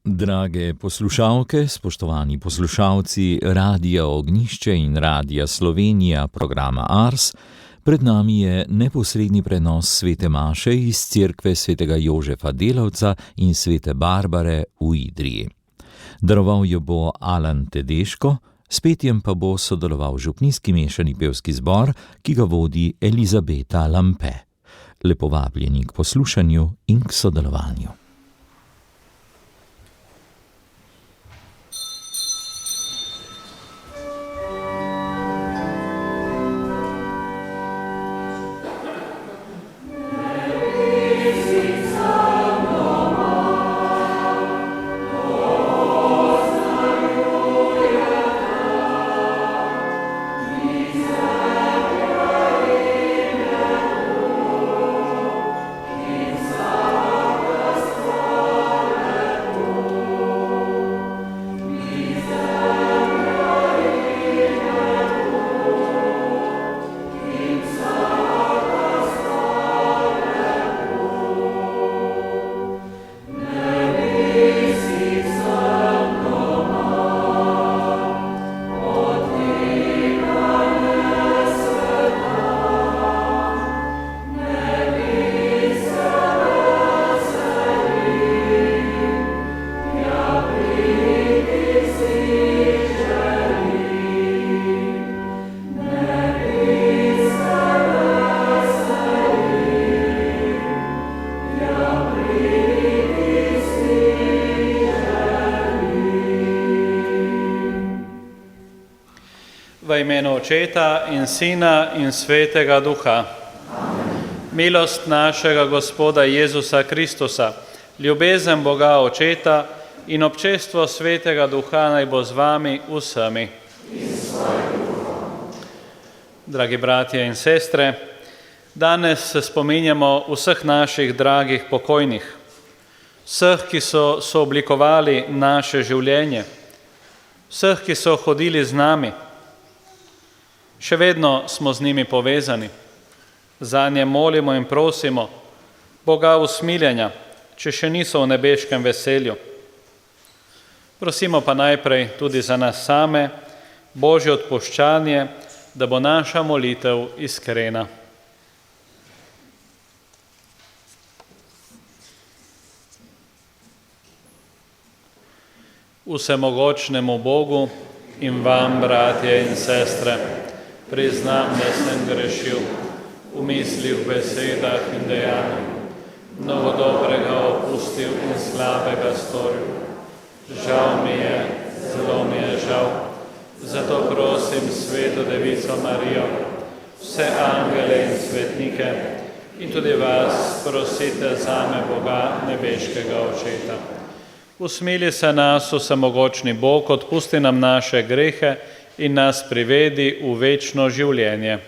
Drage poslušalke, spoštovani poslušalci Radia Ognjišče in Radia Slovenija programa Ars, pred nami je neposredni prenos svete maše iz cerkve svetega Jožefa Delavca in svete Barbare v Idriji. Daroval jo bo Alan Tedeško, s petjem pa bo sodeloval župnijski mešani pevski zbor, ki ga vodi Elizabeta Lampe. Lepo vabljeni k poslušanju in k sodelovanju. V imenu Očeta in Sina in Svetega Duha. Milost našega Gospoda Jezusa Kristusa, ljubezen Boga Očeta in občestvo Svetega Duha naj bo z vami vsemi. Dragi bratje in sestre, danes se spominjamo vseh naših dragih pokojnih, vseh, ki so sooblikovali naše življenje, vseh, ki so hodili z nami. Še vedno smo z njimi povezani. Zanje molimo in prosimo Boga usmiljenja, če še niso v nebeškem veselju. Prosimo pa najprej tudi za nas same, Božje odpuščanje, da bo naša molitev iskrena. Vsemogočnemu Bogu in vam, bratje in sestre, priznam, da sem grešil v mislih, besedah in dejanjih, mnogo dobrega opustil in slabega storil. Žal mi je, zelo mi je žal. Zato prosim Sveto Devico Marijo, vse angele in svetnike in tudi vas prosite zame Boga nebeškega Očeta. Usmili se nas, vsemogočni Bog, odpusti nam naše grehe in nas privedi v večno življenje.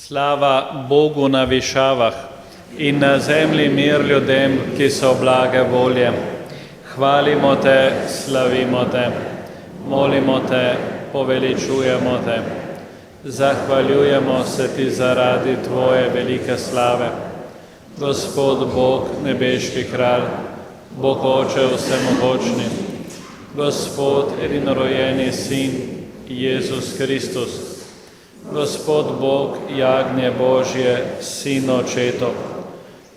Slava Bogu na višavah in na zemlji mir ljudem, ki so blage volje. Hvalimo te, slavimo te, molimo te, poveličujemo te. Zahvaljujemo se ti zaradi tvoje velike slave. Gospod Bog, nebeški kralj, Bog Oče vsemogočni, Gospod edinorojenji Sin, Jezus Kristus, Gospod Bog, jagnje Božje, sin očetov,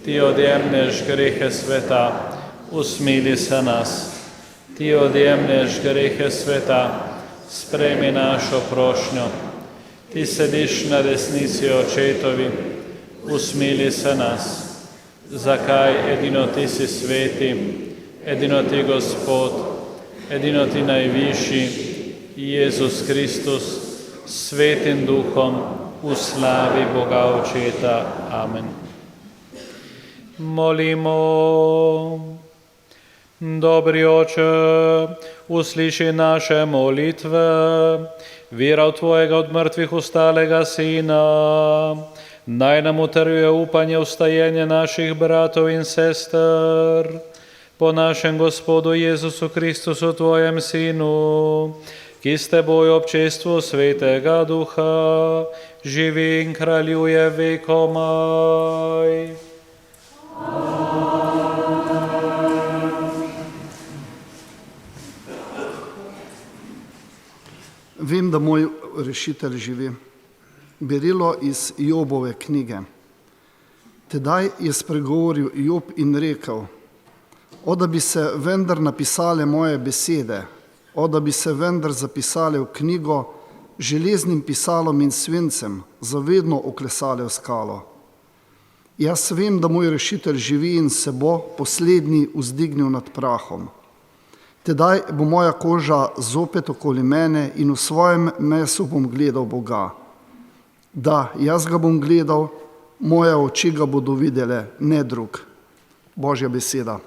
ti odjemneš grehe sveta, usmili se nas. Ti odjemneš grehe sveta, sprejmi našo prošnjo. Ti sediš na desnici očetovi, usmili se nas. Zakaj edino ti si sveti, edino ti Gospod, edino ti najvišji, Jezus Kristus, svetim duhom, v slavi Boga Očeta. Amen. Molimo. Dobri Oče, usliši naše molitve, vera v Tvojega od mrtvih ustalega Sina, naj nam utrjuje upanje vstajenja naših bratov in sester, po našem Gospodu Jezusu Kristusu, Tvojem Sinu, ki s Teboj v občestvu Svetega Duha živi in kraljuje vekomaj. Vem, da moj rešitelj živi. Berilo iz Jobove knjige. Tedaj je spregovoril Job in rekel: O, da bi se vendar napisale moje besede, o, da bi se vendar zapisale v knjigo, železnim pisalom in svencem, zavedno oklesale v skalo. Jaz vem, da moj rešitelj živi in se bo poslednji vzdignil nad prahom. Tedaj bo moja koža zopet okoli mene in v svojem mesu bom gledal Boga. Da, jaz ga bom gledal, moje oči ga bodo videle, ne drug. Božja beseda.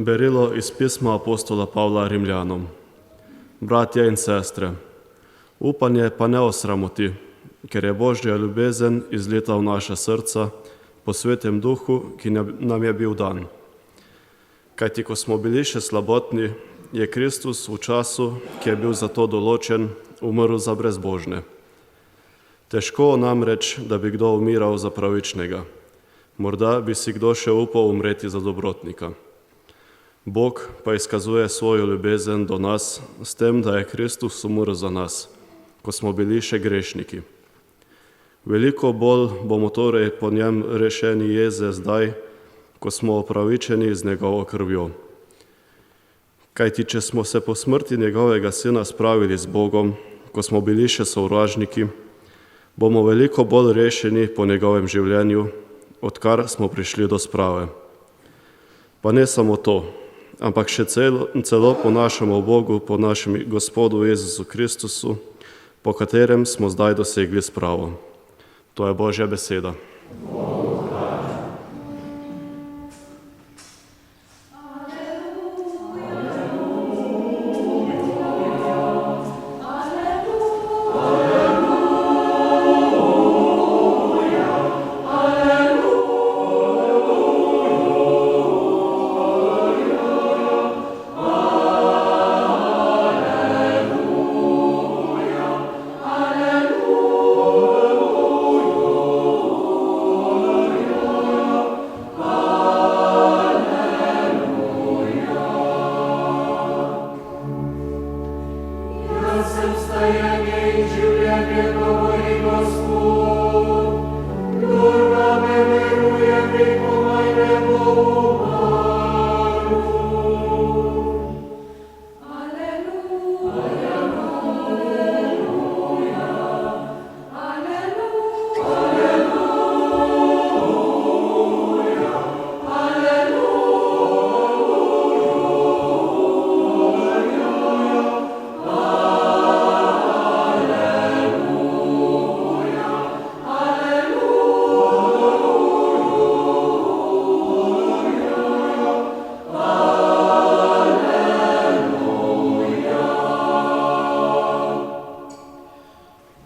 Berilo iz pisma apostola Pavla Rimljanom. Bratje in sestre, upanje pa ne osramoti, ker je Božja ljubezen izlita v naša srca po svetem duhu, ki nam je bil dan. Kajti, ko smo bili še slabotni, je Kristus v času, ki je bil za to določen, umrl za brezbožne. Težko namreč, da bi kdo umiral za pravičnega. Morda bi si kdo še upal umreti za dobrotnika. Bog pa izkazuje svojo ljubezen do nas s tem, da je Kristus umrl za nas, ko smo bili še grešniki. Veliko bolj bomo torej po njem rešeni jeze zdaj, ko smo opravičeni z njegovo krvjo. Kajti, če smo se po smrti njegovega sina spravili z Bogom, ko smo bili še sovražniki, bomo veliko bolj rešeni po njegovem življenju, odkar smo prišli do sprave. Pa ne samo to, ampak še celo po našemu Bogu, po našem Gospodu Jezusu Kristusu, po katerem smo zdaj dosegli spravo. To je Božja beseda.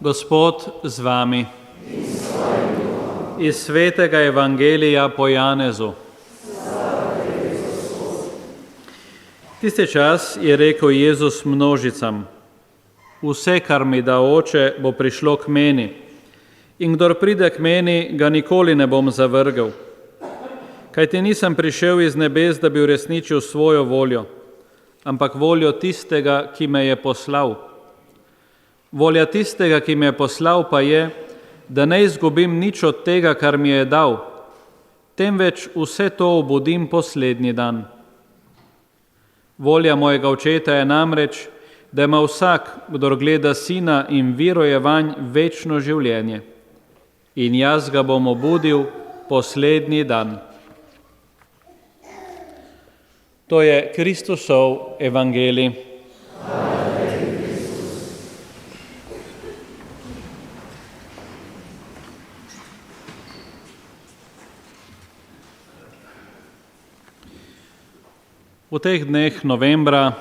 Gospod z vami. Iz svetega evangelija po Janezu. Tisti čas je rekel Jezus množicam: vse, kar mi da Oče, bo prišlo k meni, in kdor pride k meni, ga nikoli ne bom zavrgel. Kajti nisem prišel iz nebes, da bi uresničil svojo voljo, ampak voljo tistega, ki me je poslal. Volja tistega, ki me je poslal, pa je, da ne izgubim nič od tega, kar mi je dal, temveč vse to obudim poslednji dan. Volja mojega Očeta je namreč, da ima vsak, kdor gleda Sina in veruje vanj, večno življenje. In jaz ga bom obudil poslednji dan. To je Kristusov evangelij. V teh dneh novembra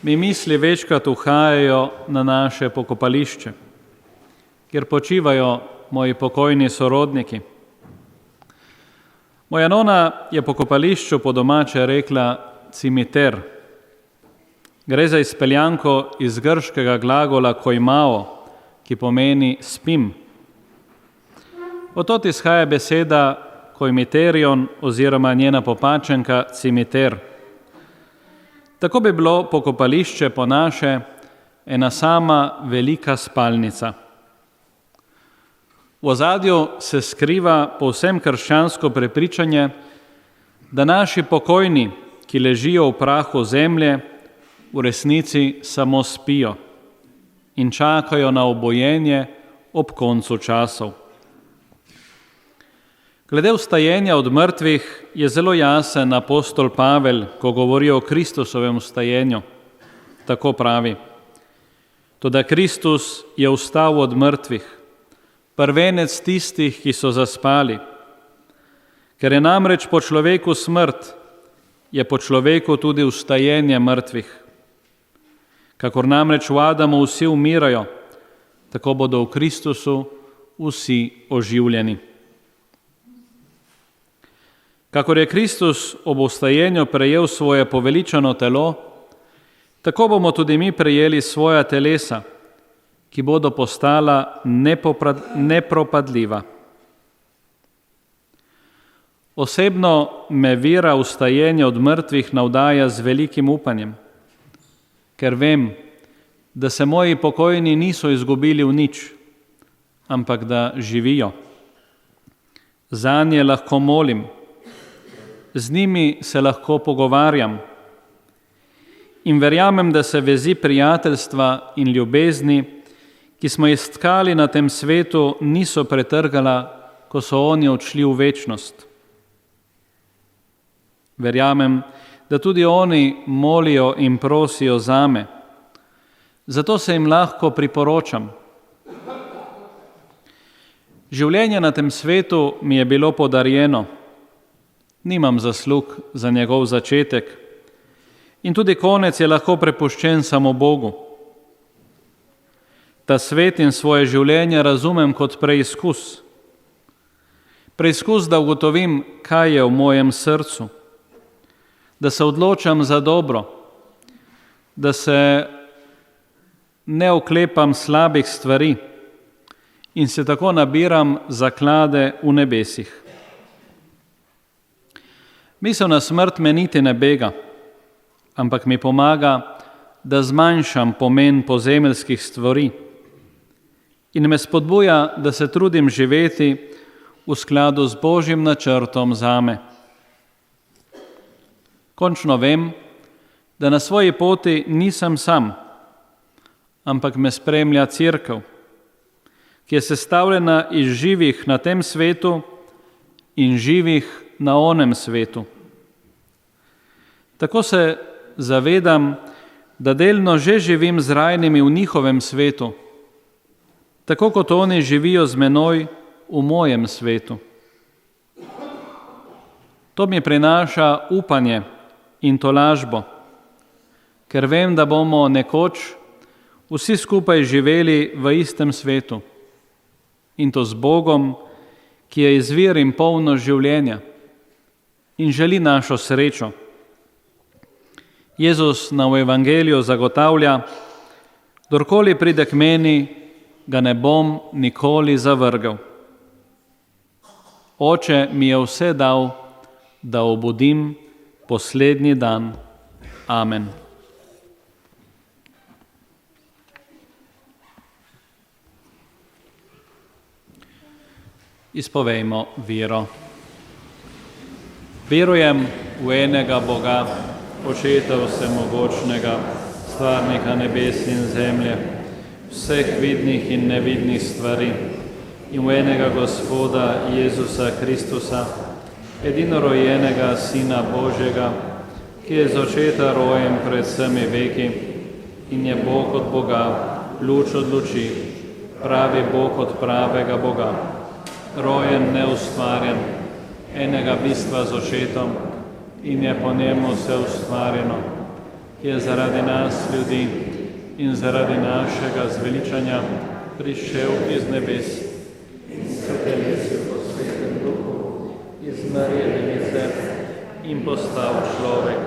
mi misli večkrat uhajajo na naše pokopališče, kjer počivajo moji pokojni sorodniki. Moja nona je pokopališču po domače rekla cimiter. Gre za izpeljanko iz grškega glagola koimao, ki pomeni spim. Od tod izhaja beseda koimiterion oziroma njena popačenka cimiter. Tako bi bilo pokopališče po naše ena sama velika spalnica. V ozadju se skriva povsem krščansko prepričanje, da naši pokojni, ki ležijo v prahu zemlje, v resnici samo spijo in čakajo na obojenje ob koncu časov. Glede vstajenja od mrtvih je zelo jasen apostol Pavel, ko govori o Kristusovem vstajenju. Tako pravi: toda Kristus je vstal od mrtvih, prvenec tistih, ki so zaspali. Ker je namreč po človeku smrt, je po človeku tudi vstajenje mrtvih. Kakor namreč v Adamu vsi umirajo, tako bodo v Kristusu vsi oživljeni. Kakor je Kristus ob vstajenju prejel svoje poveličano telo, tako bomo tudi mi prejeli svoja telesa, ki bodo postala nepropadljiva. Osebno me vera vstajenja od mrtvih navdaja z velikim upanjem, ker vem, da se moji pokojni niso izgubili v nič, ampak da živijo. Zanje lahko molim, z njimi se lahko pogovarjam in verjamem, da se vezi prijateljstva in ljubezni, ki smo jih stkali na tem svetu, niso pretrgala, ko so oni odšli v večnost. Verjamem, da tudi oni molijo in prosijo zame, zato se jim lahko priporočam. Življenje na tem svetu mi je bilo podarjeno, nimam zaslug za njegov začetek in tudi konec je lahko prepuščen samo Bogu. Ta svet in svoje življenje razumem kot preizkus. Preizkus, da ugotovim, kaj je v mojem srcu, da se odločam za dobro, da se ne oklepam slabih stvari in se tako nabiram zaklade v nebesih. Misel na smrt me niti ne bega, ampak mi pomaga, da zmanjšam pomen pozemeljskih stvari in me spodbuja, da se trudim živeti v skladu z Božjim načrtom zame. Končno vem, da na svoji poti nisem sam, ampak me spremlja Cerkev, ki je sestavljena iz živih na tem svetu in živih na onem svetu. Tako se zavedam, da delno že živim z rajnimi v njihovem svetu, tako kot oni živijo z menoj v mojem svetu. To mi prinaša upanje in tolažbo, ker vem, da bomo nekoč vsi skupaj živeli v istem svetu in to z Bogom, ki je izvir in polnost življenja in želi našo srečo. Jezus nam v Evangeliju zagotavlja, kdorkoli pride k meni, ga ne bom nikoli zavrgel. Oče mi je vse dal, da obudim poslednji dan. Amen. Izpovejmo vero. Verujem v enega Boga, Očeta vsemogočnega, stvarnika nebes in zemlje, vseh vidnih in nevidnih stvari, in v enega Gospoda Jezusa Kristusa, edinorojenega Sina Božjega, ki je z očeta rojen pred vsemi veki in je Bog od Boga, luč od luči, pravi Bog od pravega Boga, rojen, neustvarjen, enega bistva z očetom in je po njemu vse ustvarjeno, ki je zaradi nas ljudi in zaradi našega zveličanja prišel iz nebes in se telesil po Svetem Duhu iz Marije Device in postal človek.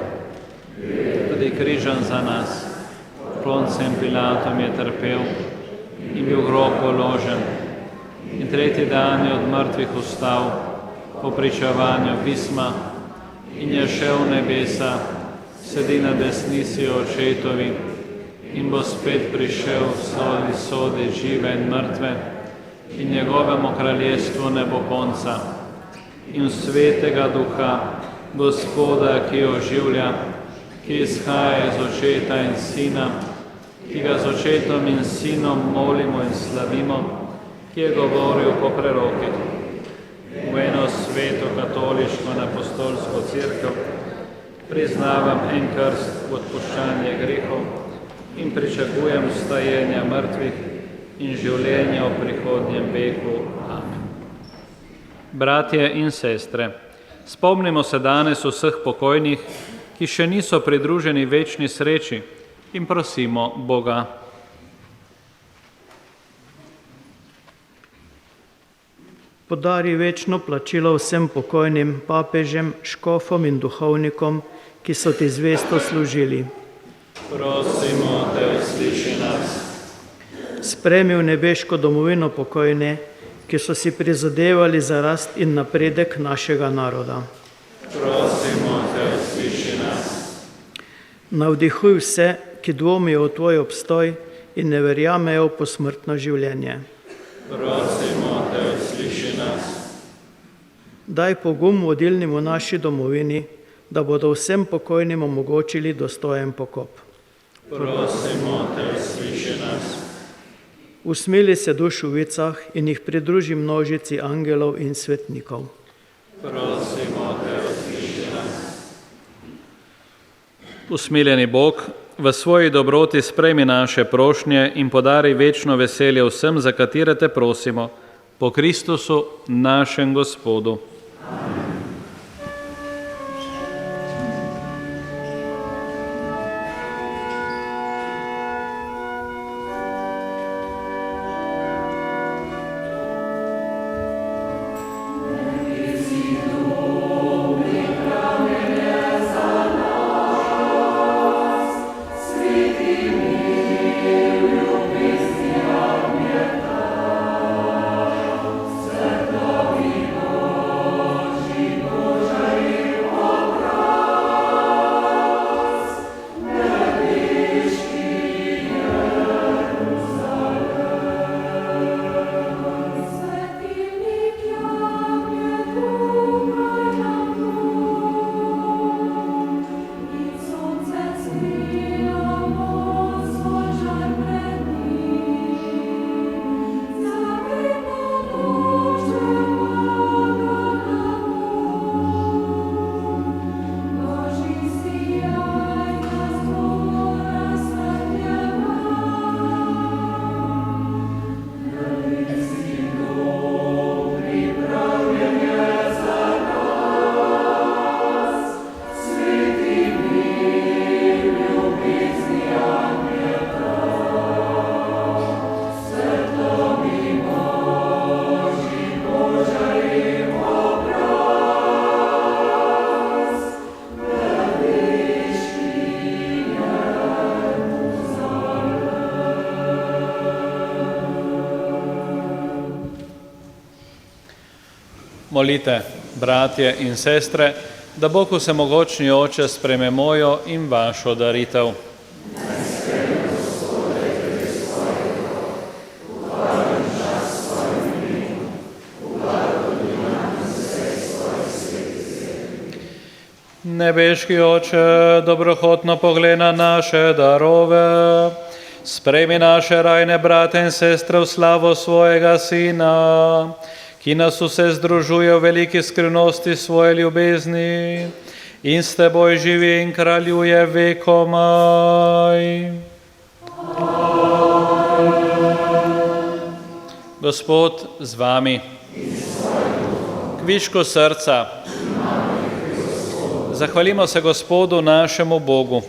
Tudi križan za nas, Poncem Pilatom je trpel in bil v grob položen in tretji dan je od mrtvih vstal po pričevanju pisma in je šel v nebesa, sedi na desnici očetovi in bo spet prišel sodit žive in mrtve in njegovemu kraljestvu ne bo konca. In Svetega Duha, Gospoda, ki oživlja, ki izhaja iz očeta in sina, ki ga z očetom in sinom molimo in slavimo, ki je govoril po prerokih. V eno sveto katoliško in apostolsko cerkev priznavam en krst v odpuščanje grehov in pričakujem vstajenja mrtvih in življenja v prihodnjem veku. Amen. Bratje in sestre, spomnimo se danes vseh pokojnih, ki še niso pridruženi večni sreči in prosimo Boga. Podari večno plačilo vsem pokojnim papežem, škofom in duhovnikom, ki so ti zvesto služili. Prosimo te, usliši nas. Spremi v nebeško domovino pokojne, ki so si prizadevali za rast in napredek našega naroda. Prosimo te, usliši nas. Navdihuj vse, ki dvomijo v tvoj obstoj in ne verjamejo v posmrtno življenje. Prosimo te, usliši nas. Daj pogum vodilnim v naši domovini, da bodo vsem pokojnim omogočili dostojen pokop. Prosimo te, usliši nas. Usmili se duš v vicah in jih pridruži množici angelov in svetnikov. Prosimo te, usliši nas. Usmiljeni Bog, v svoji dobroti sprejmi naše prošnje in podari večno veselje vsem, za katere te prosimo, po Kristusu našem Gospodu. Molite, bratje in sestre, da Bog vsemogočni Oče sprejme mojo in vašo daritev. Nebeški Oče, dobrohotno pogled na naše darove, sprejmi naše rajne brate in sestre v slavo svojega Sina, ki nas vse združuje v veliki skrivnosti svoje ljubezni in s teboj živi in kraljuje vekomaj. Gospod z vami. Kvišku srca. Zahvalimo se Gospodu našemu Bogu.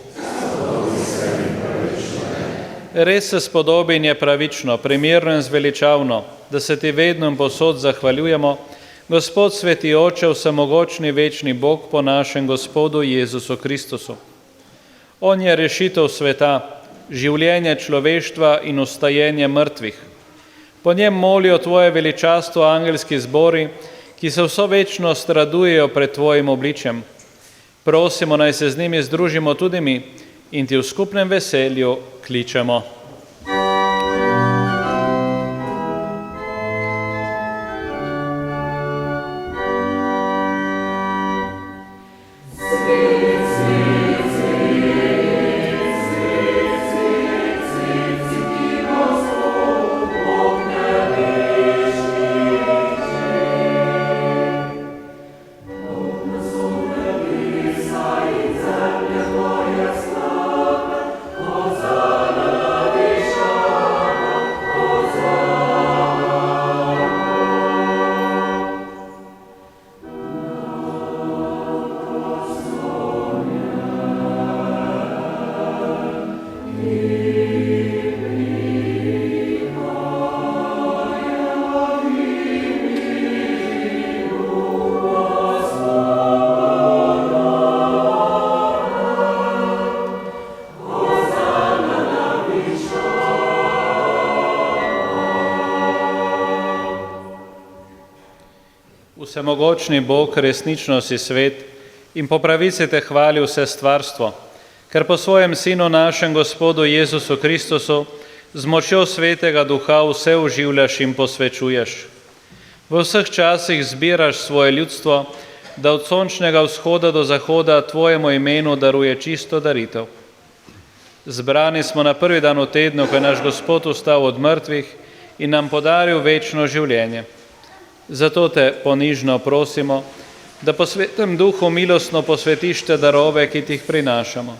Res se spodobi in je pravično, primerno in zveličavno, da se ti vedno in povsod zahvaljujemo, Gospod sveti Oče, vsemogočni večni Bog po našem Gospodu Jezusu Kristusu. On je rešitev sveta, življenje človeštva in ustajenje mrtvih. Po njem molijo tvoje veličastvo angelski zbori, ki se vso večnost radujejo pred tvojim obličjem. Prosimo, naj se z njimi združimo tudi mi in ti v skupnem veselju kličemo. Vsemogočni Bog, resnično si svet in po pravici te hvali vse stvarstvo, ker po svojem Sinu našem Gospodu Jezusu Kristusu z močjo Svetega Duha vse oživljaš in posvečuješ. V vseh časih zbiraš svoje ljudstvo da od sončnega vzhoda do zahoda tvojemu imenu daruje čisto daritev. Zbrani smo na prvi dan v tednu, ko je naš Gospod vstal od mrtvih in nam podaril večno življenje. Zato te ponižno prosimo, da po Svetem Duhu milostno posvetiš te darove, ki ti jih prinašamo.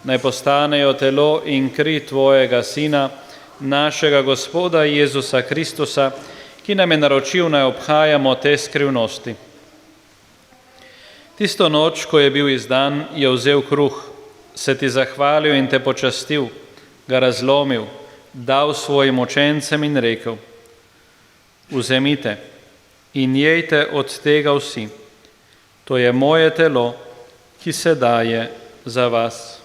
Naj postanejo telo in kri tvojega Sina, našega Gospoda Jezusa Kristusa, ki nam je naročil, naj obhajamo te skrivnosti. Tisto noč, ko je bil izdan, je vzel kruh, se ti zahvalil in te počastil, ga razlomil, dal svojim učencem in rekel: Vzemite in jejte od tega vsi. To je moje telo, ki se daje za vas.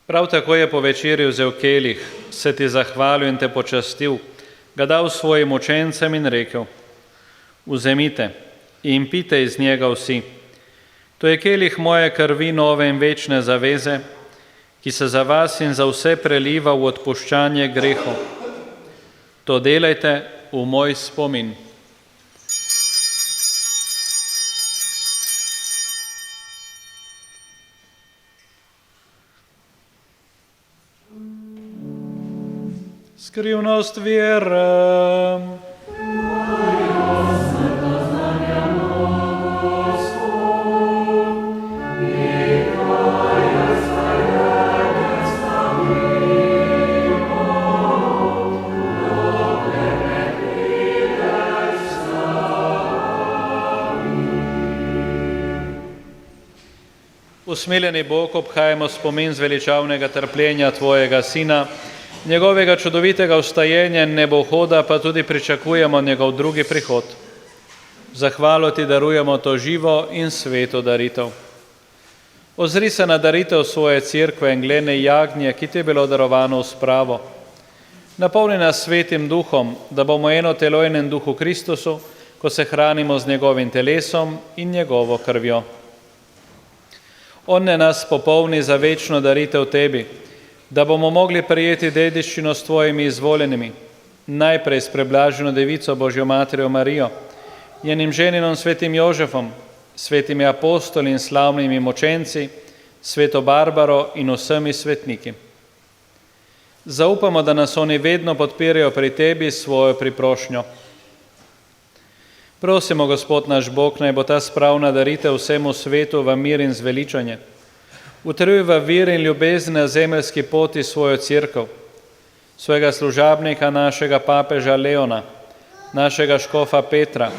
Prav tako je po večerji vzel kelih, se ti zahvalil in te počastil, ga dal svojim učencem in rekel: Vzemite in pite iz njega vsi. To je kelih moje krvi nove in večne zaveze, ki se za vas in za vse preliva v odpuščanje grehov. To delajte v moj spomin. Skrivnost vere. Usmiljeni Bog, obhajamo spomin zveličavnega trpljenja tvojega Sina, njegovega čudovitega vstajenja in nebohoda, pa tudi pričakujemo njegov drugi prihod. Zahvalo ti darujemo to živo in sveto daritev. Ozri se na daritev svoje cerkve in glene jagnje, ki ti je bilo darovano v spravo. Napolni nas svetim duhom, da bomo eno telo in en duh v Kristusu, ko se hranimo z njegovim telesom in njegovo krvjo. On ne nas popolni za večno daritev tebi, da bomo mogli prijeti dediščino s tvojimi izvoljenimi, najprej s preblaženo devico Božjo Materjo Marijo, njenim ženinom svetim Jožefom, svetimi apostoli in slavnimi mučenci, sveto Barbaro in vsemi svetniki. Zaupamo, da nas oni vedno podpirajo pri tebi s svojo priprošnjo. Prosimo, Gospod naš Bog, naj bo ta spravna daritev vsemu svetu v mir in zveličanje. Utrjuj v vir in ljubezni na zemeljski poti svojo cerkev, svojega služabnika, našega papeža Leona, našega škofa Petra,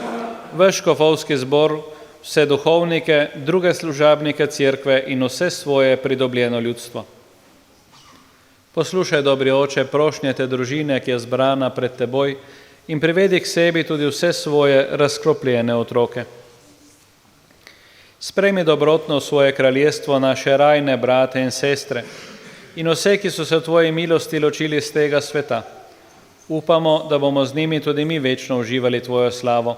vaš škofovski zbor, vse duhovnike, druge služabnike cerkve in vse svoje pridobljeno ljudstvo. Poslušaj, dobri oče, prošnje te družine, ki je zbrana pred teboj, in privedi k sebi tudi vse svoje razkropljene otroke. Sprejmi dobrotno v svoje kraljestvo naše rajne brate in sestre in vse, ki so se v tvoji milosti ločili z tega sveta. Upamo, da bomo z njimi tudi mi večno uživali tvojo slavo.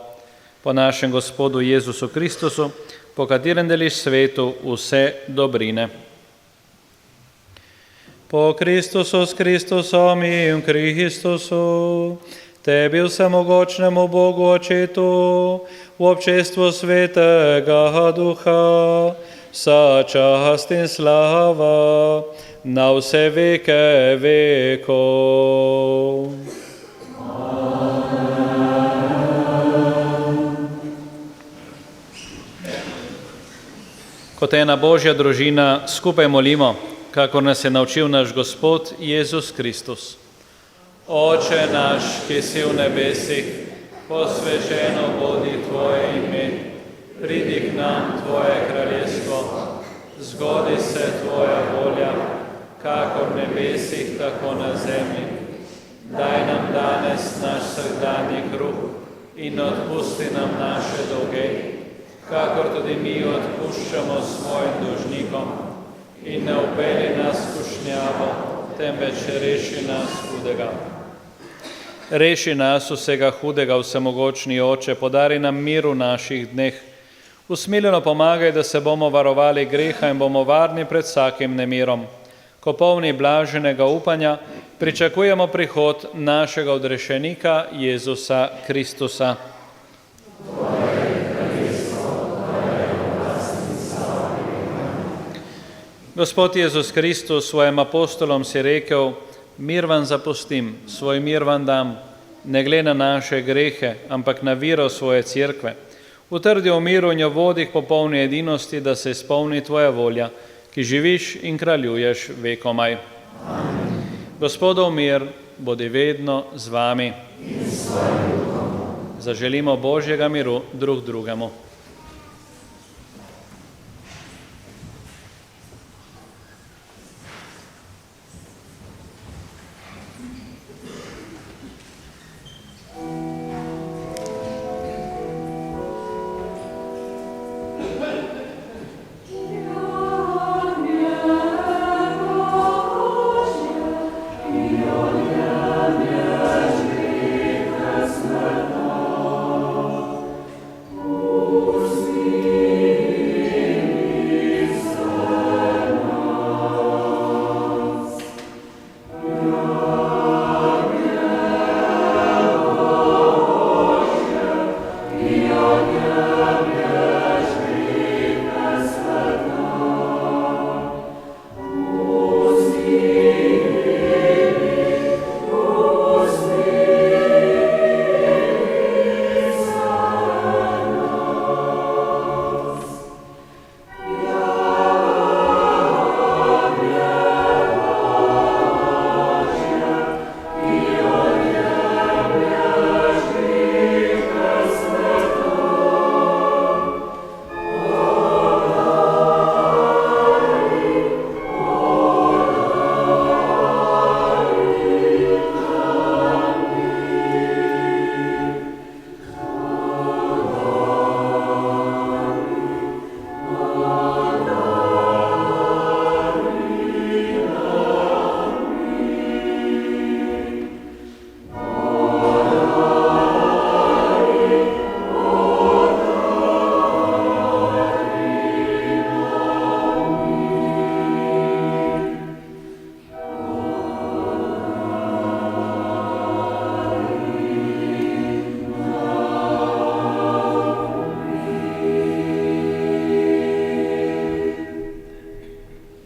Po našem Gospodu Jezusu Kristusu, po katerem deliš svetu vse dobrine. Po Kristusu, s Kristusom in v Kristusu, tebi vsemogočnemu Bogu Očetu, v občestvu Svetega Duha, vsa čast in slava na vse veke vekov. Kot ena Božja družina skupaj molimo, kakor nas je naučil naš Gospod Jezus Kristus. Oče naš, ki si v nebesih, posvečeno bodi tvoje ime, pridi k nam tvoje kraljestvo, zgodi se tvoja volja, kakor v nebesih, tako na zemlji. Daj nam danes naš vsakdanji kruh in odpusti nam naše dolge, kakor tudi mi odpuščamo svojim dolžnikom, in ne vpelji nas v skušnjavo, temveč reši nas hudega. Reši nas vsega hudega, vsemogočni Oče, podari nam mir v naših dneh, Usmiljeno pomagaj, da se bomo varovali greha in bomo varni pred vsakim nemirom. Ko polni blaženega upanja, pričakujemo prihod našega odrešenika Jezusa Kristusa. Gospod Jezus Kristus, svojim apostolom si rekel: mir vam zapustim, svoj mir vam dam, ne glede na naše grehe, ampak na vero svoje cerkve. Utrdi v miru in jo vodi k popolni edinosti, da se izpolni tvoja volja, ki živiš in kraljuješ vekomaj. Gospodov mir bodi vedno z vami. Zaželimo Božjega miru drug drugemu.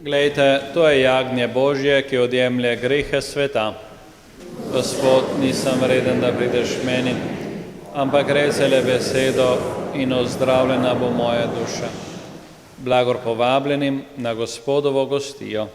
Glejte, to je jagnje Božje, ki odjemlje grehe sveta. Gospod, nisem vreden, da prideš k meni, ampak reci le besedo in ozdravljena bo moja duša. Blagor povabljenim na Gospodovo gostijo. Oh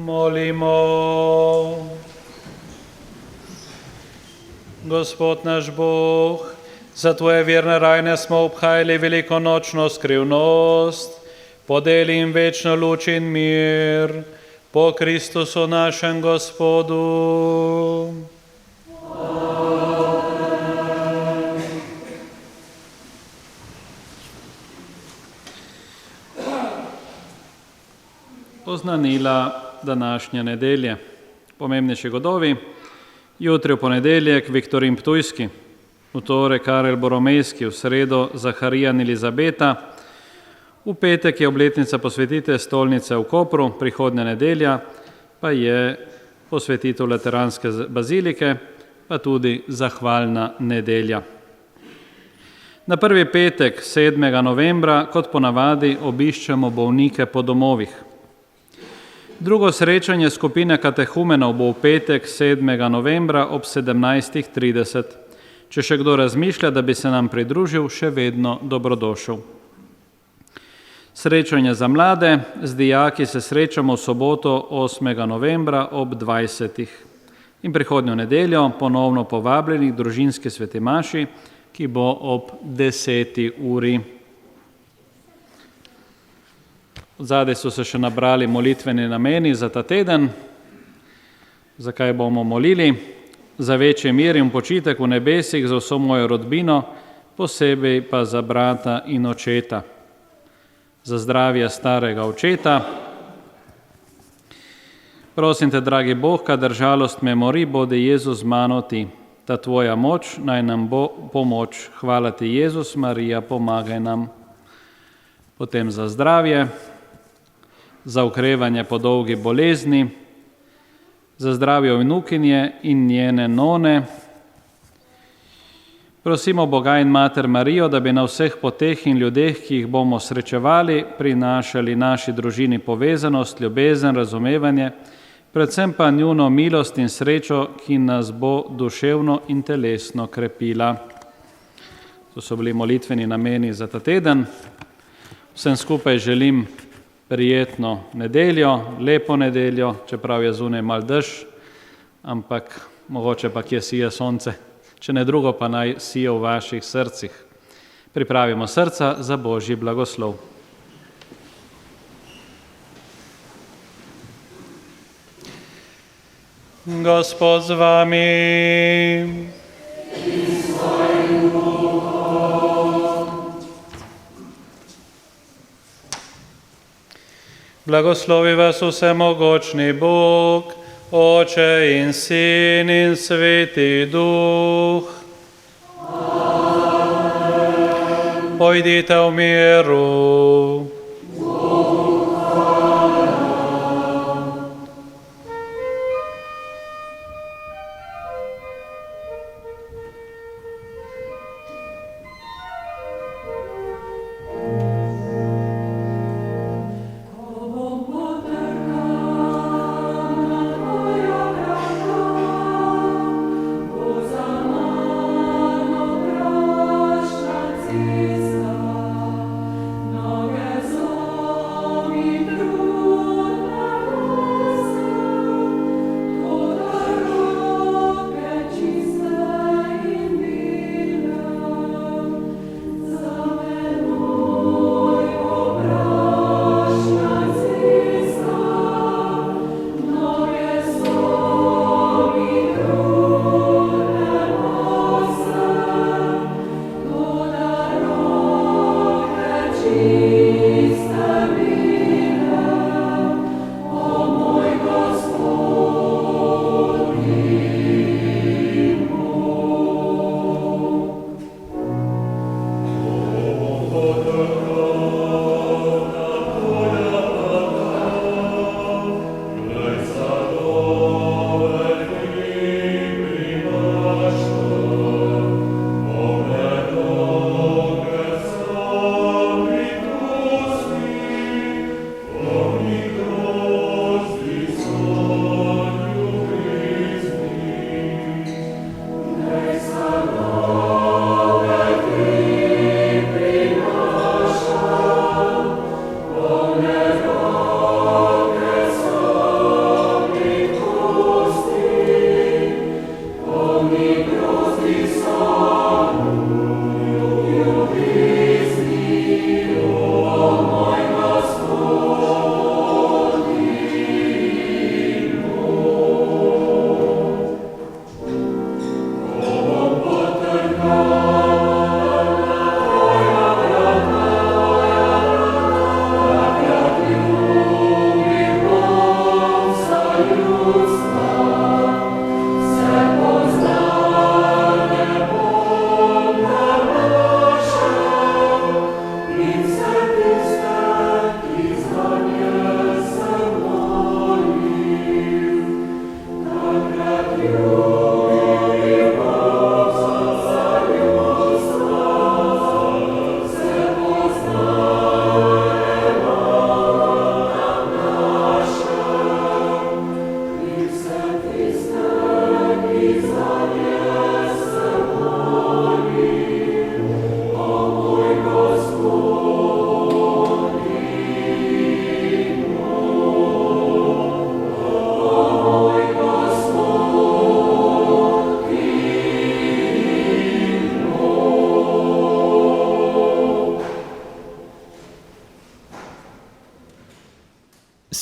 Molimo. Gospod naš Bog, za Tvoje verne rajne smo obhajali velikonočno skrivnost, podeli jim večno luč in mir, po Kristusu našem Gospodu. Oznanila današnje nedelje. Pomembnejši godovi. Jutri v ponedeljek Viktorin Ptujski, v torek Karel Boromejski, v sredo Zaharija in Elizabeta, v petek je obletnica posvetitve stolnice v Kopru, prihodnja nedelja pa je posvetitev Lateranske bazilike, pa tudi zahvalna nedelja. Na prvi petek 7. novembra, kot ponavadi, obiščemo bolnike po domovih. Drugo srečanje skupine katehumenov bo v petek 7. novembra ob 17.30. Če še kdo razmišlja, da bi se nam pridružil, še vedno dobrodošel. Srečanje za mlade, z dijaki se srečamo v soboto 8. novembra ob 20. In prihodnjo nedeljo ponovno povabljeni k družinski sveti maši, ki bo ob 10. uri. Zadaj so se še nabrali molitveni nameni za ta teden, zakaj bomo molili, za večji mir in počitek v nebesih za vso mojo rodbino, posebej pa za brata in očeta. Za zdravje starega očeta. Prosim te, dragi Bog, kadar žalost me mori, bodi Jezus z mano ti. Ta tvoja moč naj nam bo pomoč. Hvala ti, Jezus, Marija, pomagaj nam. Potem za zdravje, za okrevanje po dolgi bolezni, za zdravje vnukinje in njene none. Prosimo Boga in Mater Marijo, da bi na vseh poteh in ljudeh, ki jih bomo srečevali, prinašali naši družini povezanost, ljubezen, razumevanje, predvsem pa njuno milost in srečo, ki nas bo duševno in telesno krepila. To so bili molitveni nameni za ta teden. Vsem skupaj želim prijetno nedeljo, lepo nedeljo, čeprav je zunaj mal dež, ampak mogoče pa kje sije sonce. Če ne drugo, pa naj sije v vaših srcih. Pripravimo srca za Božji blagoslov. Gospod z vami. Blagoslovi vas vsemogočni Bog, Oče in Sin in Sveti Duh. Amen. Pojdite v miru.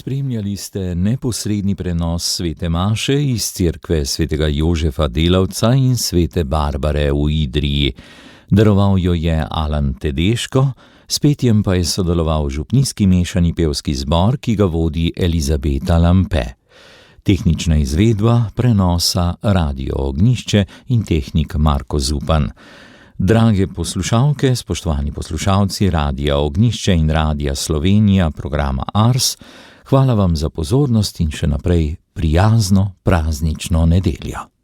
Spremljali ste neposredni prenos svete maše iz cerkve svetega Jožefa Delavca in svete Barbare v Idriji. Daroval jo je Alan Tedeško, s petjem pa je sodeloval župnijski mešani pevski zbor, ki ga vodi Elizabeta Lampe. Tehnična izvedba prenosa Radio Ognjišče in tehnik Marko Zupan. Drage poslušalke, spoštovani poslušalci Radia Ognjišče in Radia Slovenija programa Ars, hvala vam za pozornost in še naprej prijazno praznično nedeljo.